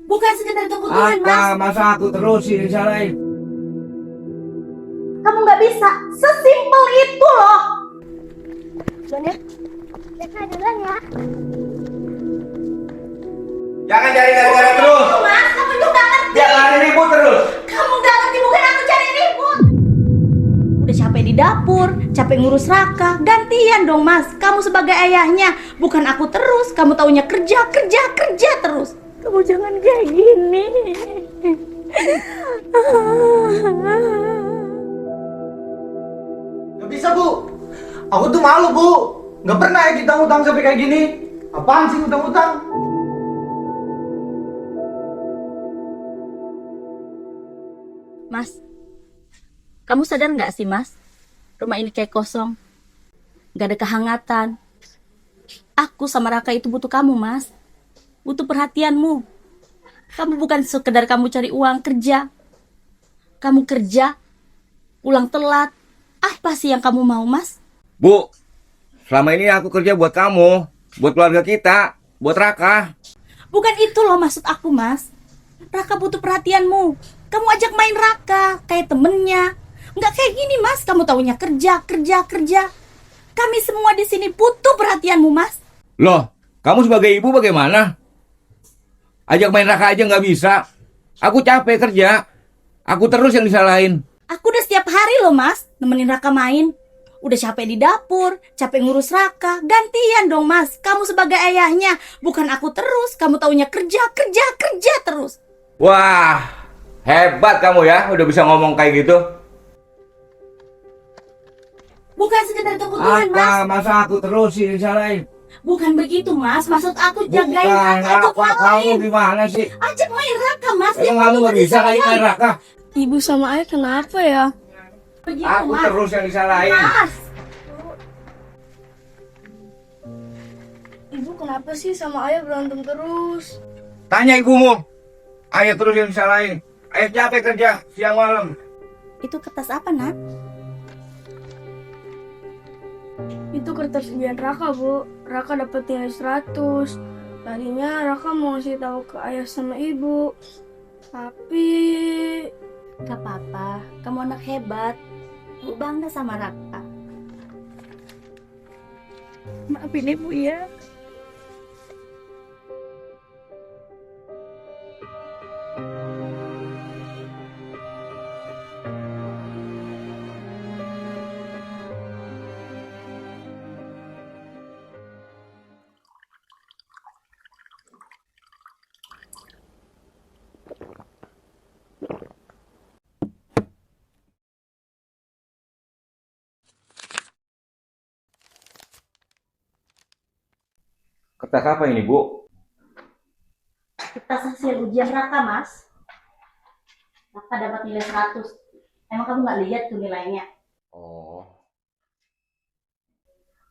Bukan sekedar kebutuhan, Mas. Masa aku terus sih disalahin? Kamu nggak bisa. Sesimpel itu loh. Bonet, Reka duluan ya. Jangan cari gara-gara terus. Mas, kamu itu nggak ngerti. Dia lari ribut terus. Kamu nggak ngerti, bukan aku cari ribut. Udah capek di dapur, capek ngurus Raka. Gantian dong, Mas. Kamu sebagai ayahnya. Bukan aku terus. Kamu taunya kerja terus. Kamu jangan kayak gini. Gak bisa, Bu. Aku tuh malu, Bu. Gak pernah ya kita ngutang sampai kayak gini. Apaan sih ngutang-ngutang? Mas, kamu sadar nggak sih, Mas? Rumah ini kayak kosong. Gak ada kehangatan. Aku sama Raka itu butuh kamu, Mas. Butuh perhatianmu. Kamu bukan sekedar kamu cari uang kerja. Kamu kerja, pulang telat. Apa sih yang kamu mau, Mas? Bu, selama ini aku kerja buat kamu, buat keluarga kita, buat Raka. Bukan itu loh maksud aku, Mas. Raka butuh perhatianmu. Kamu ajak main Raka, kayak temennya. Nggak kayak gini, Mas. Kamu taunya kerja. Kami semua di sini butuh perhatianmu, Mas. Loh, kamu sebagai ibu bagaimana? Ajak main Raka aja nggak bisa. Aku capek kerja. Aku terus yang disalahin. Aku udah setiap hari loh, Mas, nemenin Raka main. Udah capek di dapur, capek ngurus Raka. Gantian dong, Mas. Kamu sebagai ayahnya. Bukan aku terus. Kamu taunya kerja terus. Wah, hebat kamu ya, udah bisa ngomong kayak gitu. Bukan sekedar kebutuhan, Mas. Masa aku terus sih disalahin? Bukan begitu, Mas. Maksud aku jagain Bukan, Raka, ajak kamu main. gimana sih? Ajak main Raka, Mas. Emang kamu nggak bisa kayak main Raka? Ibu sama ayah kenapa ya? Begitu, Aku Mas. terus yang disalahin. Mas. Ibu kenapa sih sama ayah berantem terus? Tanya ibumu. Ayah terus yang disalahin. Ayah capek kerja siang malam. Itu kertas apa, Nak? Itu kertas ujian Raka, Bu. Raka dapat nilai 100. Tadinya Raka mau ngasih tahu ke ayah sama ibu. Tapi Gak apa-apa. Kamu anak hebat. Ibu bangga sama Raka. Maafin Ibu ya. Kertas apa ini, Bu? Kertas hasil ujian Raka, Mas. Raka dapat nilai 100. Emang kamu gak lihat tuh nilainya? Oh.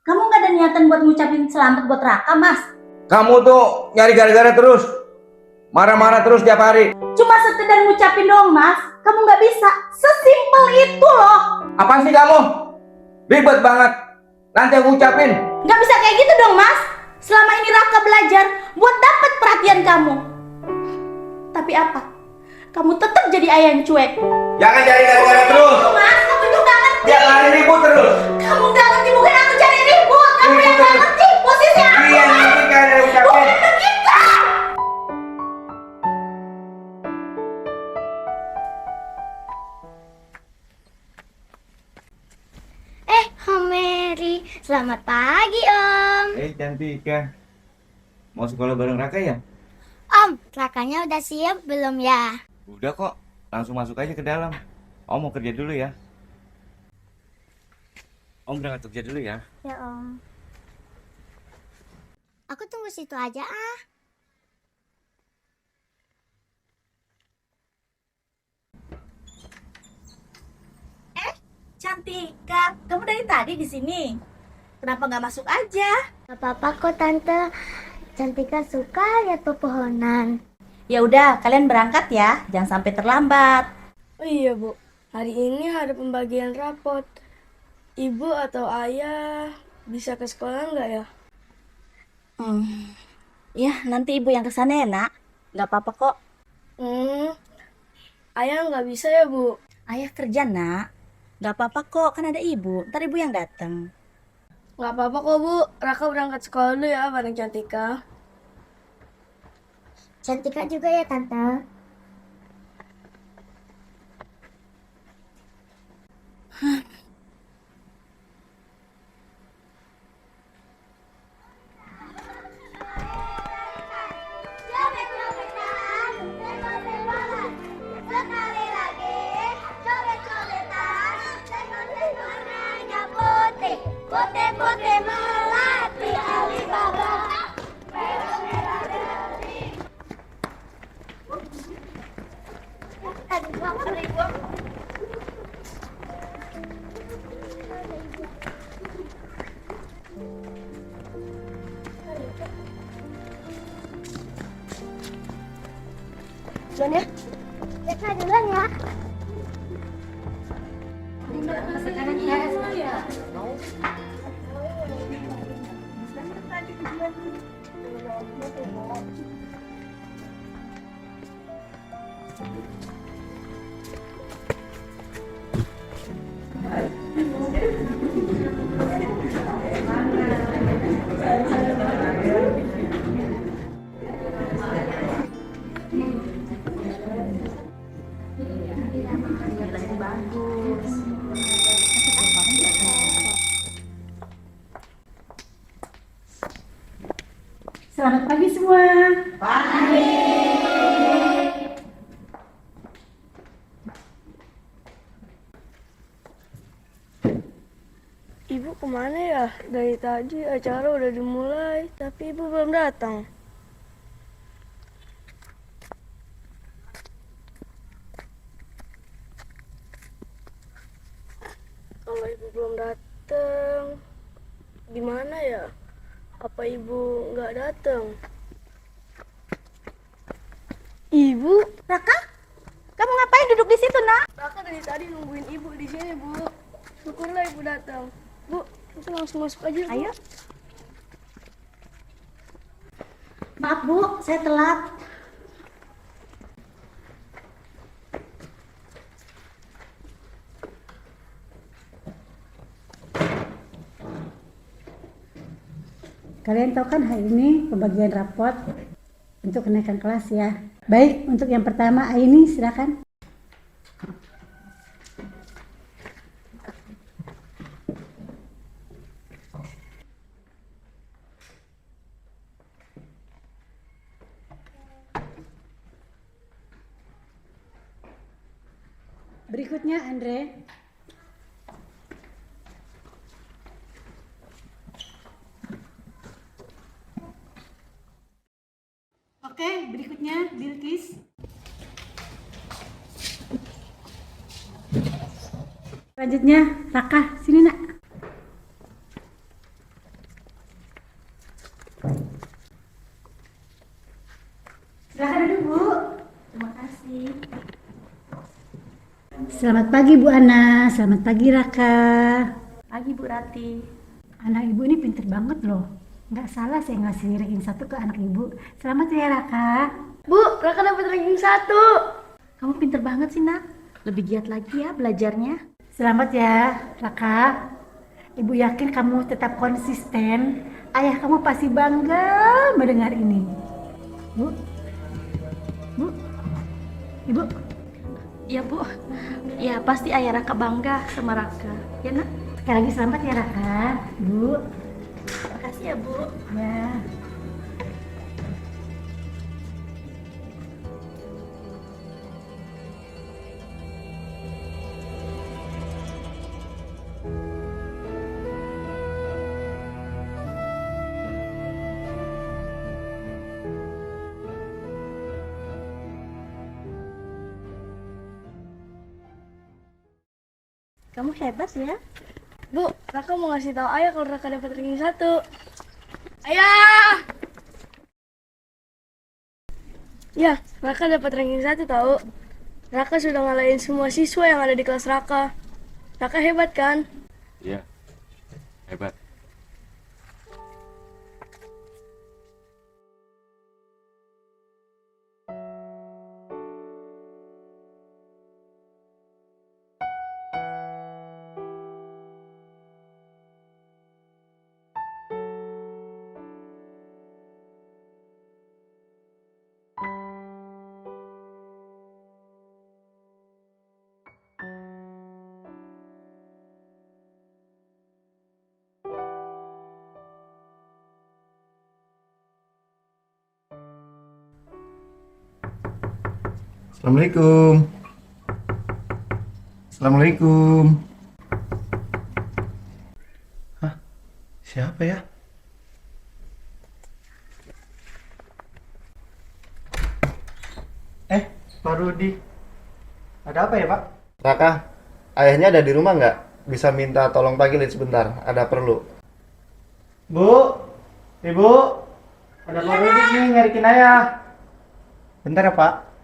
Kamu gak ada niatan buat ngucapin selamat buat Raka, Mas? Kamu tuh nyari gara-gara terus. Marah-marah terus tiap hari. Cuma sekedar ngucapin dong, Mas. Kamu gak bisa. Sesimpel itu loh. Apaan sih kamu? Ribet banget. Nanti aku ucapin. Gak bisa kayak gitu dong, Mas. Selama ini Raka belajar buat dapat perhatian kamu. Tapi apa? Kamu tetap jadi ayah yang cuek. Jangan cari gara-gara terus. Mas, kamu itu gak ngerti. Dia lari ribut terus. Kamu gak ngerti, bukan aku cari ribut. Kamu yang gak ngerti posisi aku, Iya, Mas. nanti kan ada ucapin. Bukan begitu. Om Mary, selamat pagi Om. Cantika. Mau sekolah bareng Raka ya? Om, Rakanya udah siap belum ya? Udah kok. Langsung masuk aja ke dalam. Om mau kerja dulu ya. Om berangkat kerja dulu ya. Ya Om. Aku tunggu situ aja ah. Cantika, kamu dari tadi di sini. Kenapa nggak masuk aja? Gak apa-apa kok Tante. Cantika suka lihat pepohonan. Ya udah, kalian berangkat ya. Jangan sampai terlambat. Oh iya Bu, hari ini hari pembagian rapot. Ibu atau ayah bisa ke sekolah nggak ya? Ya, nanti ibu yang kesana ya, nak. Nggak apa-apa kok. Hmm, ayah nggak bisa ya, Bu? Ayah kerja, nak. Nggak apa-apa kok, kan ada ibu. Ntar ibu yang datang. Nggak apa-apa kok, Bu. Raka berangkat sekolah dulu ya, bareng Cantika. Cantika juga ya tante. Sekali lagi, coret-coretan, tengok-tengok warnanya putih, putih-putih melati Alibaba. Merah-merah dari. Duluan ya. Cekna duluan ya. Selamat pagi semua. Ibu kemana ya? Dari tadi acara udah dimulai, tapi ibu belum datang. Kalau ibu belum datang, gimana ya? Apa ibu nggak datang? Ibu? Raka, kamu ngapain duduk di situ, nak? Raka dari tadi nungguin ibu di sini, Bu. Syukurlah ibu datang. Bu, kita langsung masuk aja, Bu. Ayo. Maaf Bu, saya telat. Kalian tahu kan hari ini pembagian rapot untuk kenaikan kelas ya. Baik, untuk yang pertama Aini silakan. Berikutnya Andre. Oke, berikutnya Bilkis. Selanjutnya Raka, sini nak. Silahkan duduk Bu. Terima kasih. Selamat pagi Bu Ana, selamat pagi Raka. Pagi, Bu Rati. Anak ibu ini pinter banget loh. Nggak salah saya ngasih ranking 1 ke anak ibu. Selamat ya Raka. Bu, Raka dapat ranking 1. Kamu pinter banget sih, nak. Lebih giat lagi ya belajarnya. Selamat ya Raka. Ibu yakin kamu tetap konsisten. Ayah kamu pasti bangga mendengar ini. Bu, Bu, Ibu. Ya, Bu. Ya, pasti ayah Raka bangga sama Raka. Ya, nak? Sekali lagi selamat ya Raka. Bu, Makasih ya, Bu. ya. Kamu hebat ya. Bu, Raka mau ngasih tahu ayah kalau Raka dapat ranking 1. Ayah! Ya, Raka dapat ranking 1 tahu. Raka sudah ngalahin semua siswa yang ada di kelas Raka. Raka hebat kan? Iya, hebat. Assalamualaikum. Assalamualaikum. Hah? Siapa ya? Pak Rudi. Ada apa ya, Pak? Raka, ayahnya ada di rumah nggak? Bisa minta tolong panggilin sebentar, ada perlu. Bu, Ibu, ada Pak Rudi nih nyariin ayah. Bentar ya, Pak.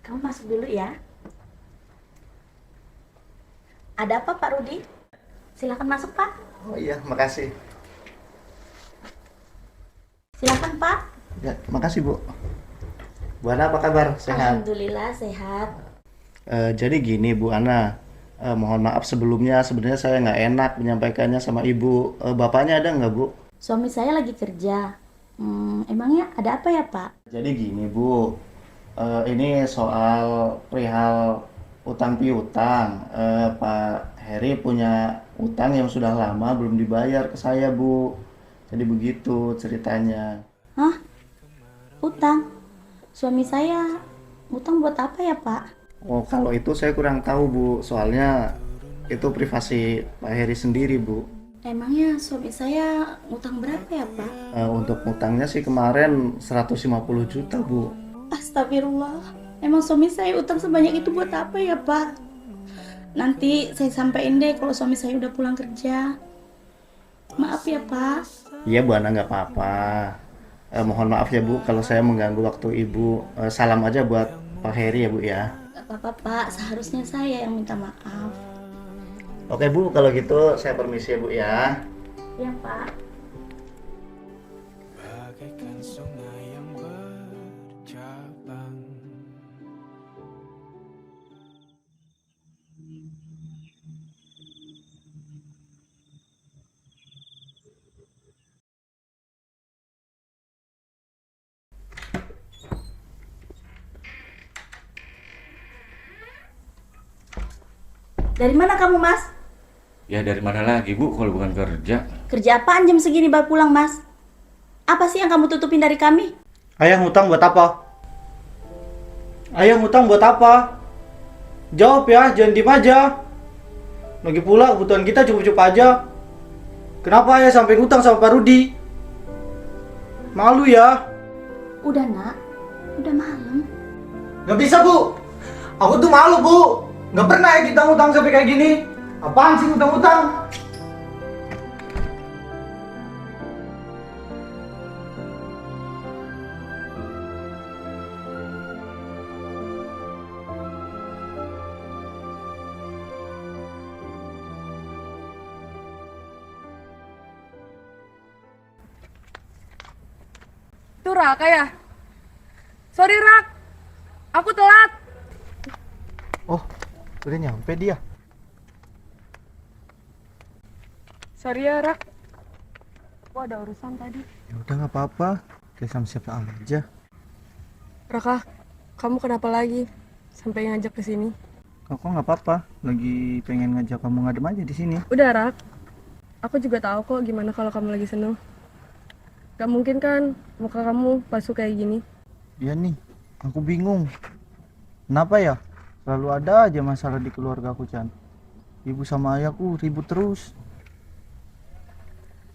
Kamu masuk dulu ya. Ada apa Pak Rudi? Silakan masuk Pak. Oh iya, makasih. Silakan Pak. Ya, makasih Bu. Bu Ana apa kabar? Sehat? Alhamdulillah sehat. Jadi gini Bu Ana, mohon maaf sebelumnya, sebenarnya saya nggak enak menyampaikannya sama Ibu. Bapaknya ada nggak Bu? Suami saya lagi kerja. Emangnya ada apa ya Pak? Jadi gini Bu, ini soal perihal utang piutang. Pak Heri punya utang yang sudah lama belum dibayar ke saya Bu. Jadi begitu ceritanya. Hah? Utang? Suami saya utang buat apa ya Pak? Oh, kalau itu saya kurang tahu Bu, soalnya itu privasi Pak Heri sendiri Bu. Emangnya suami saya utang berapa ya Pak? Untuk utangnya sih kemarin 150 juta Bu. Astagfirullah. Emang suami saya utang sebanyak itu buat apa ya Pak? Nanti saya sampein deh kalau suami saya udah pulang kerja. Maaf ya Pak. Iya Bu Ana, nggak apa-apa. Mohon maaf ya Bu kalau saya mengganggu waktu Ibu. Salam aja buat Pak Heri ya Bu ya. Gak apa-apa Pak, seharusnya saya yang minta maaf. Oke Bu, kalau gitu saya permisi ya Bu ya. Ya Pak. Bagaikan sungai yang bercabang. Dari mana kamu Mas? Ya dari mana lagi Bu kalau bukan kerja? Kerja apaan jam segini baru pulang Mas? Apa sih yang kamu tutupin dari kami? Ayah ngutang buat apa? Ayah ngutang buat apa? Jawab ya, jangan diem aja. Lagi pula kebutuhan kita cukup-cukup aja. Kenapa ayah sampai ngutang sama Pak Rudi? Malu ya? Udah nak, udah malam. Gak bisa Bu. Aku tuh malu Bu. Gak pernah ya kita ngutang sampai kayak gini. Apaan sih ngutang-ngutang? Itu Raka ya? Sorry Rak, aku telat. Oh, udah nyampe dia. Sorry ya Rak, aku ada urusan tadi. Ya udah nggak apa-apa. Kayak sama siapa aja. Raka, kamu kenapa lagi sampai ngajak ke sini? Kok nggak apa-apa. Lagi pengen ngajak kamu ngadem aja di sini. Udah Rak, aku juga tahu kok gimana kalau kamu lagi seneng. Gak mungkin kan muka kamu palsu kayak gini. Iya nih, aku bingung. Kenapa ya? Selalu ada aja masalah di keluarga aku, Chan. Ibu sama ayahku ribut terus.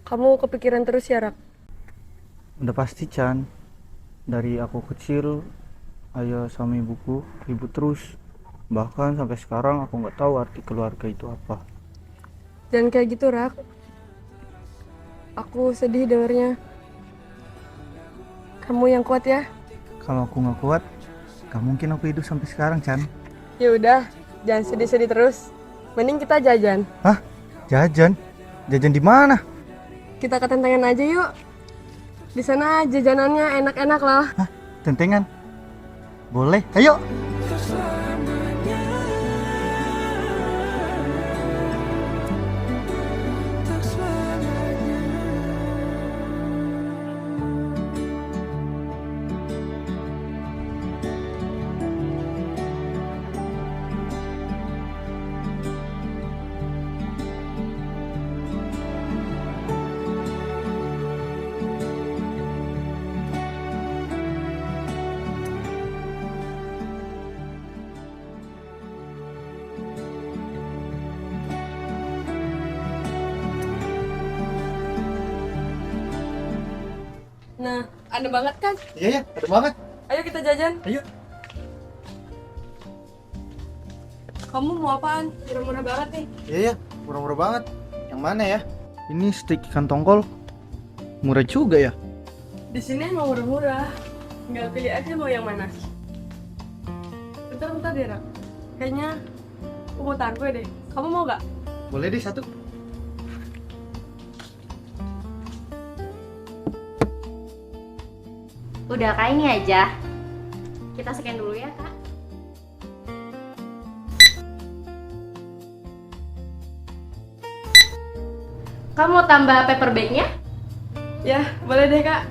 Kamu kepikiran terus ya Rak? Udah pasti, Chan. Dari aku kecil, ayah sama ibuku ribut terus. Bahkan sampai sekarang aku nggak tahu arti keluarga itu apa. Jangan kayak gitu Rak. Aku sedih dengernya. Kamu yang kuat ya. Kalau aku nggak kuat, gak mungkin aku hidup sampai sekarang, Chan. Ya udah, jangan sedih-sedih terus. Mending kita jajan. Hah? Jajan? Jajan di mana? Kita ke tentengan aja yuk. Di sana jajanannya enak-enak lah. Hah? Tentengan? Boleh, ayo. Nah, aneh banget kan? Iya, ada banget. Ayo kita jajan. Ayo. Kamu mau apaan? Murah-murah banget nih. Iya, murah-murah banget. Yang mana ya? Ini steak ikan tongkol. Murah juga ya. Di sini emang murah-murah. Tinggal pilih aja mau yang mana. Bentar deh, Rak. Kayaknya aku mau taruh deh. Kamu mau gak? Boleh deh satu. Udah kak, ini aja. Kita scan dulu ya kak. Kamu mau tambah paper bag-nya? Ya, boleh deh kak.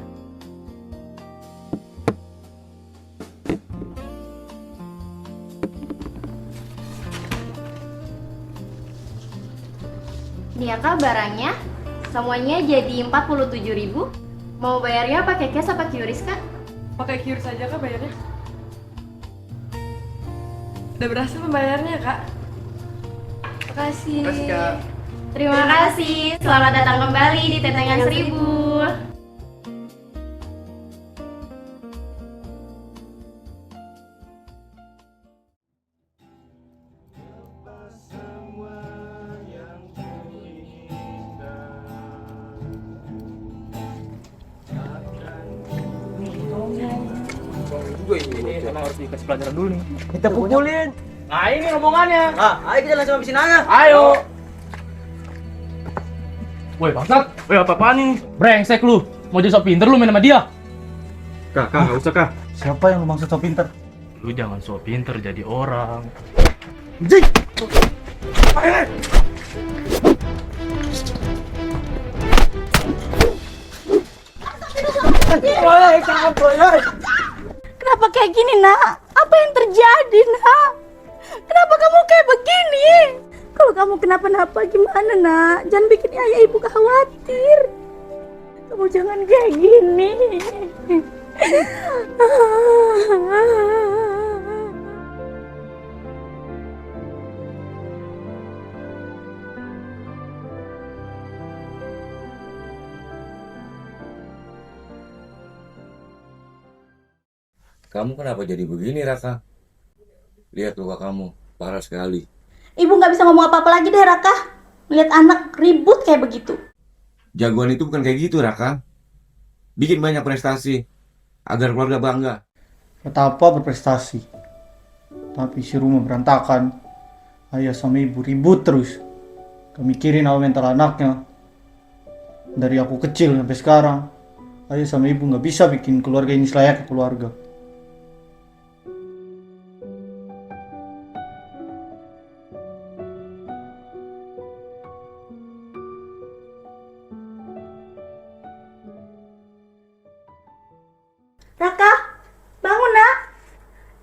Ini ya kak barangnya. Semuanya jadi 47.000. Mau bayarnya pakai cash apa QRIS kak? Pakai QRIS aja kak bayarnya. Udah berhasil membayarnya kak. Makasih. Makasih, Kak. Terima kasih. Selamat datang kembali di Tentengan 1000. Ini memang harus dikasih pelajaran dulu nih. Kita pukulin. Nah, ini rombongannya. Ayo kita langsung habisin aja. Ayo. Woi bangsat, woi apa-apaan ini? Brengsek lu, mau jadi sok pinter lu main sama dia? Kak, nggak usah kak. Siapa yang lu maksud so pinter? Lu jangan sok pinter jadi orang. Jing. Kenapa kayak gini nak? Apa yang terjadi nak? Kenapa kamu kayak begini? Kalau kamu kenapa-napa gimana nak? Jangan bikin ayah ibu khawatir. Kamu jangan kayak gini. Kamu kenapa jadi begini, Raka? Lihat luka kamu, parah sekali. Ibu nggak bisa ngomong apa-apa lagi deh Raka. Lihat anak ribut kayak begitu. Jagoan itu bukan kayak gitu, Raka. Bikin banyak prestasi, agar keluarga bangga. Kata apa berprestasi? Tapi si rumah berantakan. Ayah sama ibu ribut terus. Kemikirin apa mental anaknya. Dari aku kecil sampai sekarang, ayah sama ibu nggak bisa bikin keluarga ini layak keluarga. Raka, bangun nak.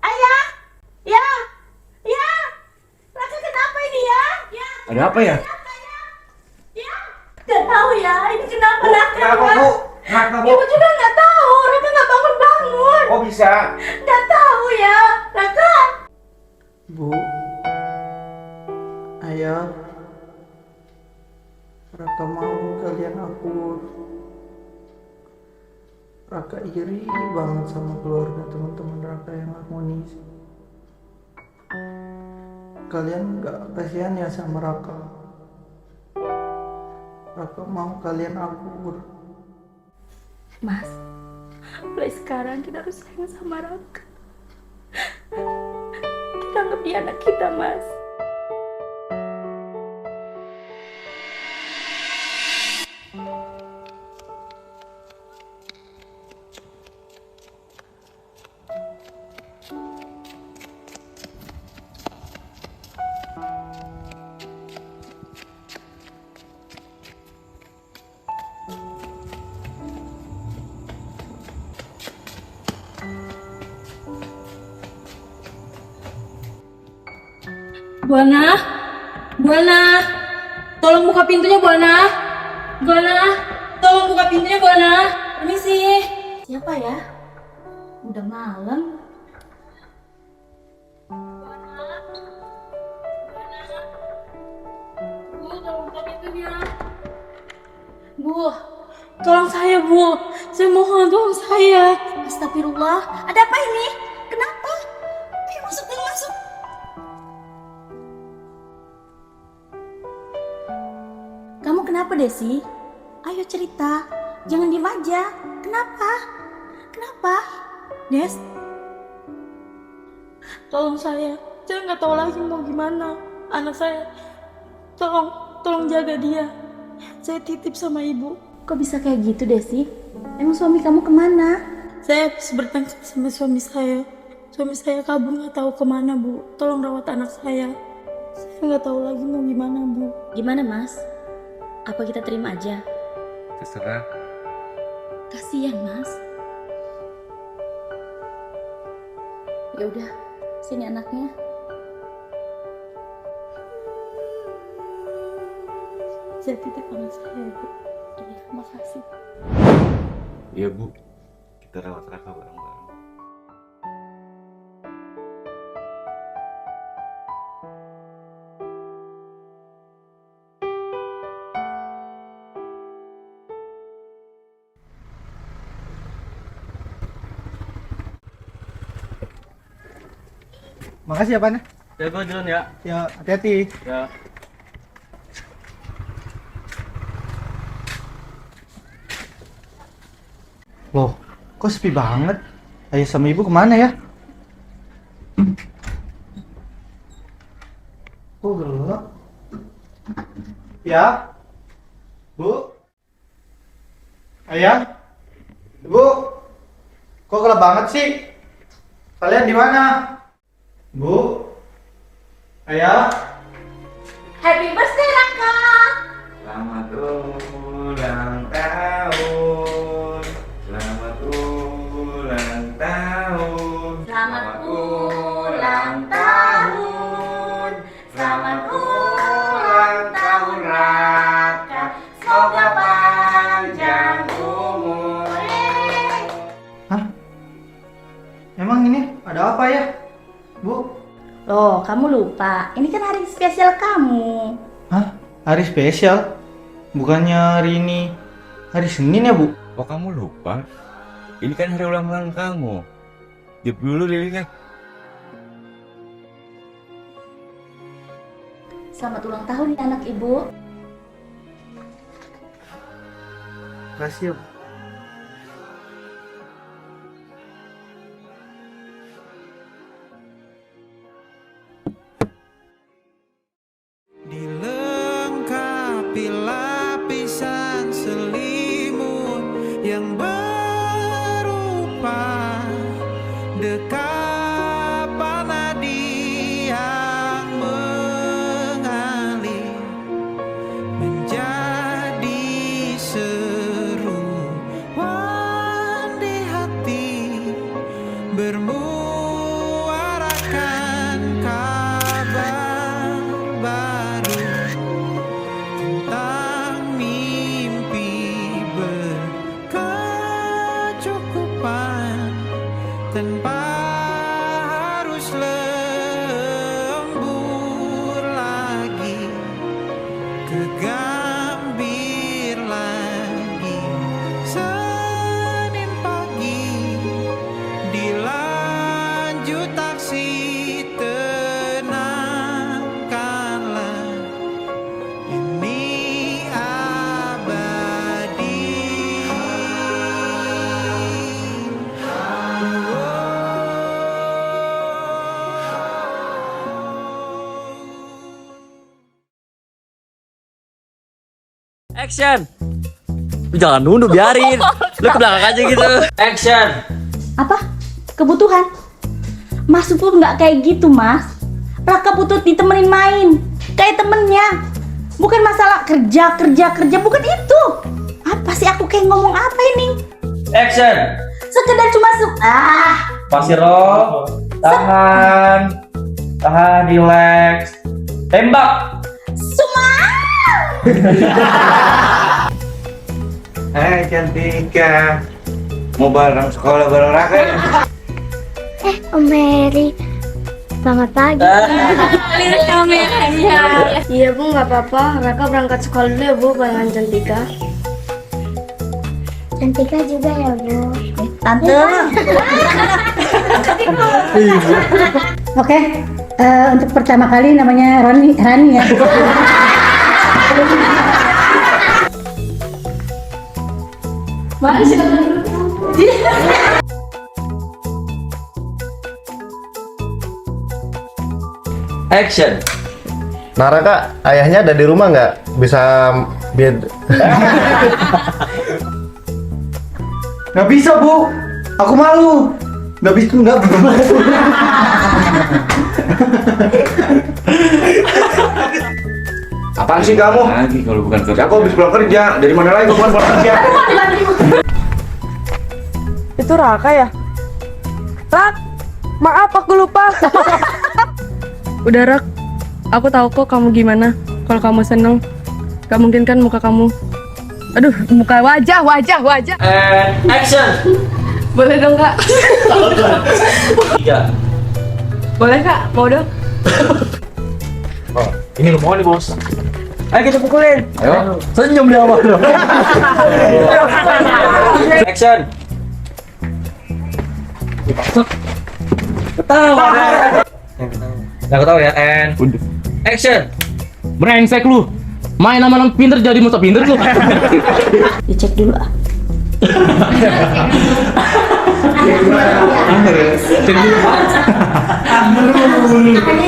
Ayah, ya, ya. Raka kenapa ini ya? Ya. Ada apa ya? Ya. Gak tahu ya, ini kenapa Raka? Kenapa, Bu? Kenapa, Bu? Ibu juga nggak tahu. Raka nggak bangun-bangun. Kok bisa? Nggak tahu ya, Raka. Bu, ayah, Raka mau kalian akur. Raka iri banget sama keluarga teman-teman Raka yang harmonis. Kalian gak kasihan ya sama Raka? Raka mau kalian akur. Mas, mulai sekarang kita harus sayang sama Raka. Kita anggap dia anak kita, Mas. Buana, Buana, tolong buka pintunya Buana. Buana, tolong buka pintunya Buana. Permisi. Siapa ya? Udah malam. Bu, tolong buka pintunya. Bu, tolong saya Bu. Saya mohon tolong saya. Astagfirullah. Ada apa ini? Kenapa? Ayo masuk, masuk. Kamu kenapa, Desi? Ayo cerita. Jangan diem aja. Kenapa? Kenapa? Des? Tolong saya nggak tahu lagi mau gimana. Anak saya, tolong jaga dia. Saya titip sama ibu. Kok bisa kayak gitu, Desi? Emang suami kamu kemana? Saya habis bertengkar sama suami saya. Suami saya kabur nggak tahu kemana Bu. Tolong rawat anak saya. Saya nggak tahu lagi mau gimana Bu. Gimana, Mas? Apa kita terima aja? Terserah. Kasihan, Mas. Ya udah, sini anaknya. Saya titip anak saya Bu. Terima kasih. Iya Bu, kita rawat Raka bareng-bareng. Makasih ya, Pan. Ya gue jalan ya. Ya, hati-hati. Ya. Loh, kok sepi banget? Ayah sama ibu kemana ya? Kok gelap? Ya? Bu? Ayah? Ibu? Kok gelap banget sih? Kalian di mana? Bu? Ayah? Happy birthday, Raka! Selamat ulang tahun. Selamat ulang tahun. Selamat ulang tahun. Selamat ulang tahun, Raka. Semoga panjang umur. Hah? Emang ini ada apa ya? Bu? Loh, kamu lupa. Ini kan hari spesial kamu. Hah? Hari spesial? Bukannya hari ini hari Senin ya, Bu? Oh kamu lupa? Ini kan hari ulang tahun kamu. Tiup dulu lilinnya. Selamat ulang tahun ya anak ibu. Makasih ya, Bu. Dilengkapi lapisan selimut yang berupa dekapan nadi yang mengalir menjadi seruan di hati bermuarakan kabar baru tentang mimpi berkecukupan tanpa harus lembur lagi kegambir lagi Senin pagi dilanjut taksi tenangkanlah ini abadi. Action. Lu jangan nunduk, biarin. Lu ke belakang aja gitu. Action. Apa? Kebutuhan? Mas Pur nggak kayak gitu, Mas. Raka butuh ditemenin main. Kayak temennya. Bukan masalah kerja, bukan itu. Apa sih aku kayak ngomong apa ini? Action. Sekedar cuma Pasir roll. Tangan. Tahan, relax. Tembak. Hai Cantika. Mau bareng sekolah bareng Raka ya? Om Heri, selamat pagi. Iya Bu, nggak apa-apa. Raka berangkat sekolah dulu ya Bu, barengan Cantika. Cantika juga ya Bu. Tante. Oke, untuk pertama kali namanya Rani ya. Action. Nara kak, ayahnya ada di rumah nggak? Bisa bed. Nggak bisa bu, aku malu. Nggak bisa, nggak. Apaan sih kamu? Lagi kalau bukan kerja. Aku habis pulang kerja. Dari mana lagi kamu pulang kerja? Itu Raka ya? Rak, maaf aku lupa. Udah Rak, aku tahu kok kamu gimana. Kalau kamu seneng, gak mungkin kan muka kamu. Aduh, muka wajah. And action. Boleh dong Kak? 3. Boleh Kak, mau dong? Ini rumah nih bos. Ayo kita pukulin. Ayo. Senyum dia awal. Action. Ketawa. Nggak ketawa ya. And action. Brengsek lu. Main sama orang pinter jadi musuh pinter lu. Dicek dulu ah.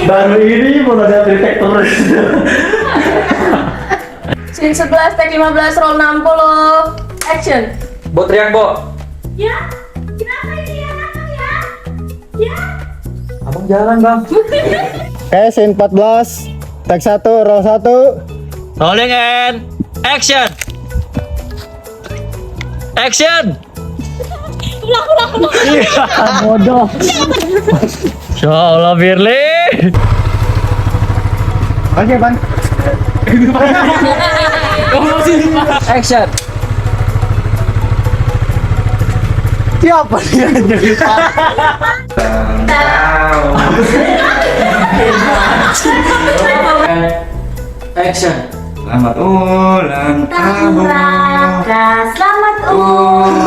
Baru ini mau ada detektor. Scene 11, take 15, roll 60. Action. Bo teriak, Bo. Ya, kenapa ini anakku ya? Ya. Abang jalan, Bang. Oke, scene 14. Tag 1, roll 1. Rolling and action. Action. Bodoh. Insya Allah, Firly. Oke, Bang. Action. Siapa dia jadi Action. Selamat ulang tahun. Raka, selamat ulang